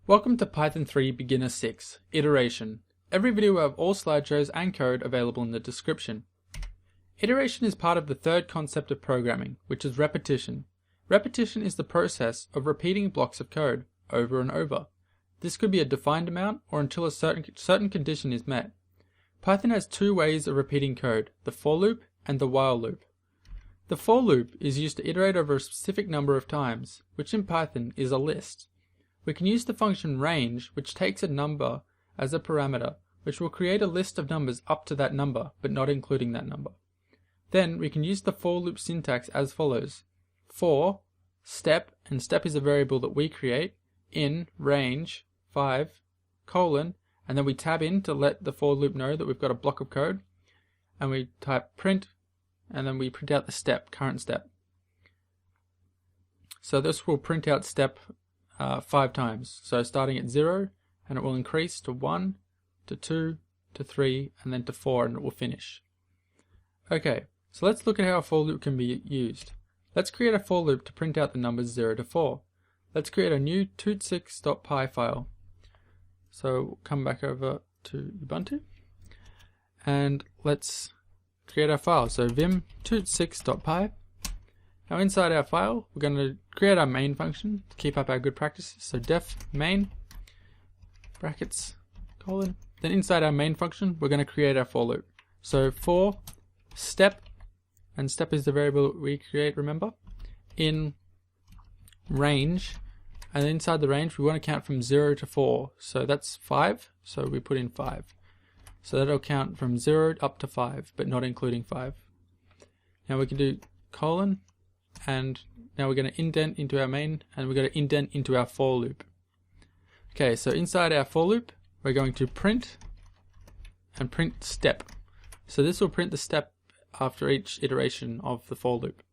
Welcome to Python 3 Beginner 6, Iteration. Every video will have all slideshows and code available in the description. Iteration is part of the third concept of programming, which is repetition. Repetition is the process of repeating blocks of code over and over. This could be a defined amount or until a certain condition is met. Python has two ways of repeating code, the for loop and the while loop. The for loop is used to iterate over a specific number of times, which in Python is a list. We can use the function range, which takes a number as a parameter, which will create a list of numbers up to that number, but not including that number. Then we can use the for loop syntax as follows. For, step, and step is a variable that we create, in, range, 5, colon, and then we tab in to let the for loop know that we've got a block of code, and we type print, and then we print out the step, current step. So this will print out step 5 times. So starting at 0, and it will increase to 1, to 2, to 3, and then to 4, and it will finish. Okay, so let's look at how a for loop can be used. Let's create a for loop to print out the numbers 0 to 4. Let's create a new toot6.py file. So we'll come back over to Ubuntu, and let's create our file. So vim toot6.py. Now inside our file, we're going to create our main function to keep up our good practices. So def main, brackets, colon. Then inside our main function, we're going to create our for loop. So for step, and step is the variable we create, remember, in range, and inside the range, we want to count from 0 to 4. So that's 5, so we put in 5. So that'll count from 0 up to 5, but not including 5. Now we can do colon, and now we're going to indent into our main, and we're going to indent into our for loop. Okay, so inside our for loop, we're going to print and print step. So this will print the step after each iteration of the for loop.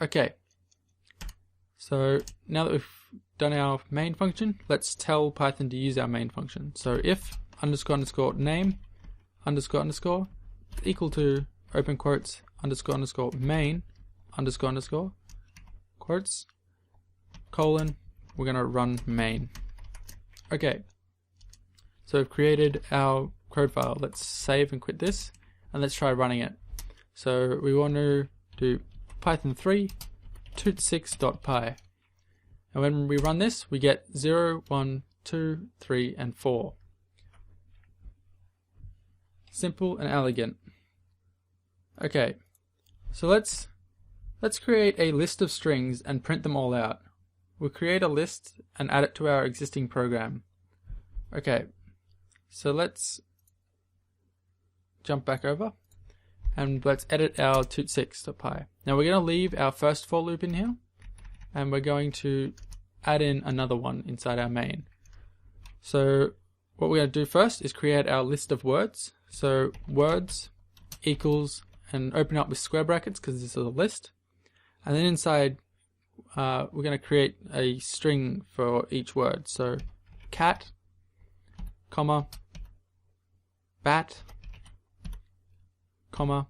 Okay, so now that we've done our main function, let's tell Python to use our main function. So if underscore underscore name underscore underscore equal to open quotes underscore underscore main underscore underscore quotes colon, we're going to run main. Okay, so we've created our code file. Let's save and quit this, and let's try running it. So we want to do python 3 toot6.py, and when we run this, we get 0, 1, 2, 3, and 4. Simple and elegant. Okay, so let's create a list of strings and print them all out. We'll create a list and add it to our existing program. Okay, so let's jump back over and let's edit our toot6.py. Now we're going to leave our first for loop in here, and we're going to add in another one inside our main. So what we're going to do first is create our list of words. So words equals, and open up with square brackets because this is a list. And then inside, we're going to create a string for each word. So cat, comma, bat, comma,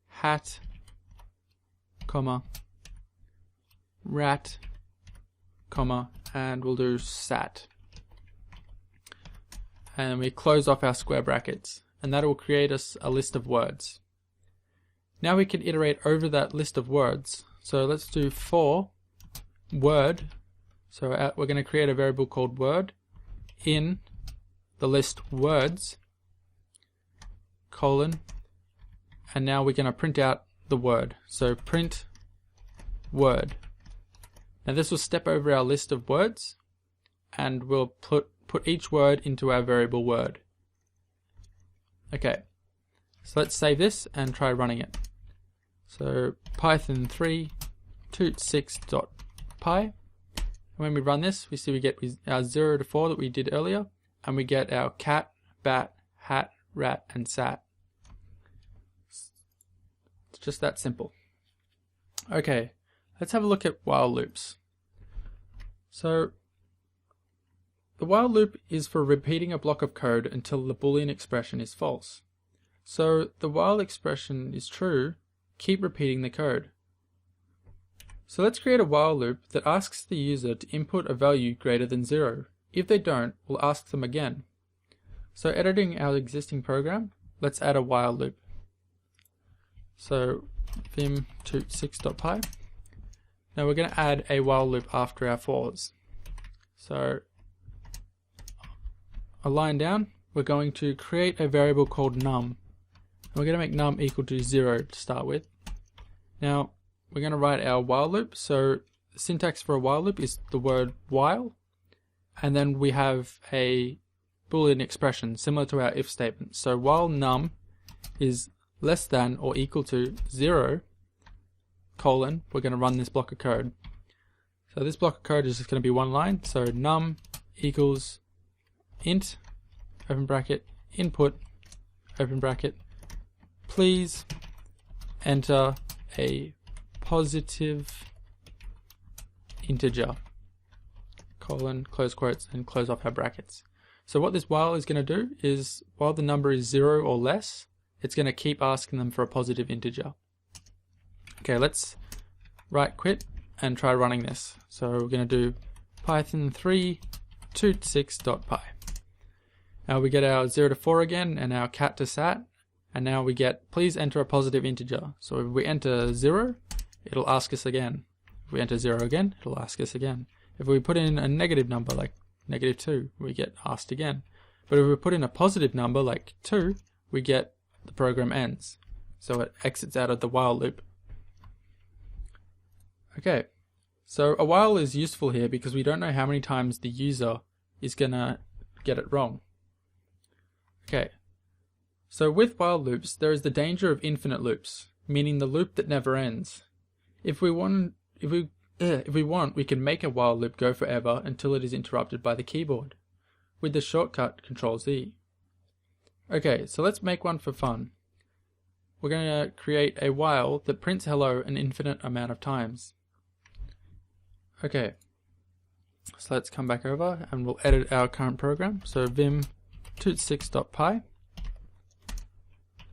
hat, comma, rat, comma, and we'll do sat. And we close off our square brackets, and that will create us a list of words. Now we can iterate over that list of words. So let's do for word. So we're going to create a variable called word in the list words, colon, and now we're going to print out the word. So print word. Now this will step over our list of words, and we'll put each word into our variable word. Okay, so let's save this and try running it. So python 3 toot6.py, and when we run this, we see we get our 0 to 4 that we did earlier, and we get our cat, bat, hat, rat, and sat. It's just that simple. Okay, let's have a look at while loops. So the while loop is for repeating a block of code until the Boolean expression is false. So the while expression is true, keep repeating the code. So let's create a while loop that asks the user to input a value greater than 0. If they don't, we'll ask them again. So editing our existing program, let's add a while loop. So vim.6.py. Now we're going to add a while loop after our fors. So a line down, we're going to create a variable called num. We're going to make num equal to 0 to start with. Now we're going to write our while loop. So the syntax for a while loop is the word while, and then we have a Boolean expression similar to our if statement. So while num is less than or equal to 0, colon, we're going to run this block of code. So this block of code is just going to be one line. So num equals int, open bracket, input, open bracket, please enter a positive integer, colon, close quotes, and close off our brackets. So what this while is going to do is, while the number is 0 or less, it's going to keep asking them for a positive integer. Okay, let's right quit and try running this. So we're going to do python 3.6.py. Now we get our 0 to 4 again and our cat to sat, and now we get please enter a positive integer. So if we enter 0, it'll ask us again. If we enter 0 again, it'll ask us again. If we put in a negative number like -2, we get asked again. But if we put in a positive number like 2, we get the program ends. So it exits out of the while loop. Okay, so a while is useful here because we don't know how many times the user is gonna get it wrong. Okay, so with while loops, there is the danger of infinite loops, meaning the loop that never ends. If we want, we can make a while loop go forever until it is interrupted by the keyboard with the shortcut Ctrl-Z. Okay, so let's make one for fun. We're going to create a while that prints hello an infinite amount of times. Okay, so let's come back over and we'll edit our current program. So vim.6.py.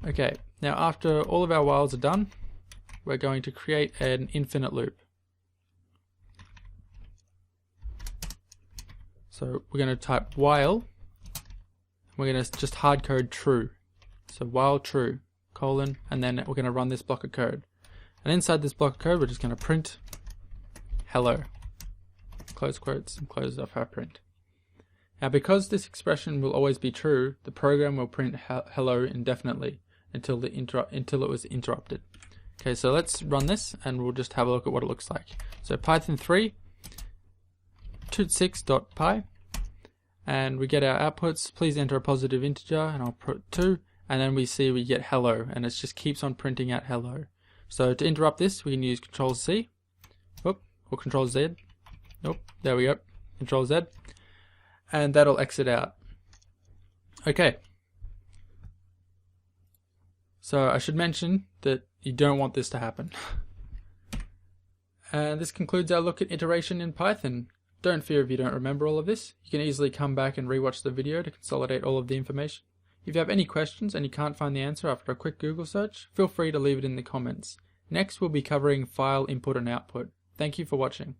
Okay, now after all of our whiles are done, we're going to create an infinite loop. So we're going to type while, we're going to just hardcode true. So while true, colon, and then we're going to run this block of code. And inside this block of code, we're just going to print hello. Close quotes and close off our print. Now because this expression will always be true, the program will print hello indefinitely until it was interrupted. Okay, so let's run this and we'll just have a look at what it looks like. So python 3.6.py, and we get our outputs, please enter a positive integer, and I'll put 2, and then we see we get hello, and it just keeps on printing out hello. So to interrupt this, we can use Ctrl-C, or Ctrl-Z, there we go, Ctrl-Z, and that'll exit out. Okay, so I should mention that you don't want this to happen. And this concludes our look at iteration in Python. Don't fear if you don't remember all of this. You can easily come back and rewatch the video to consolidate all of the information. If you have any questions and you can't find the answer after a quick Google search, feel free to leave it in the comments. Next, we'll be covering file input and output. Thank you for watching.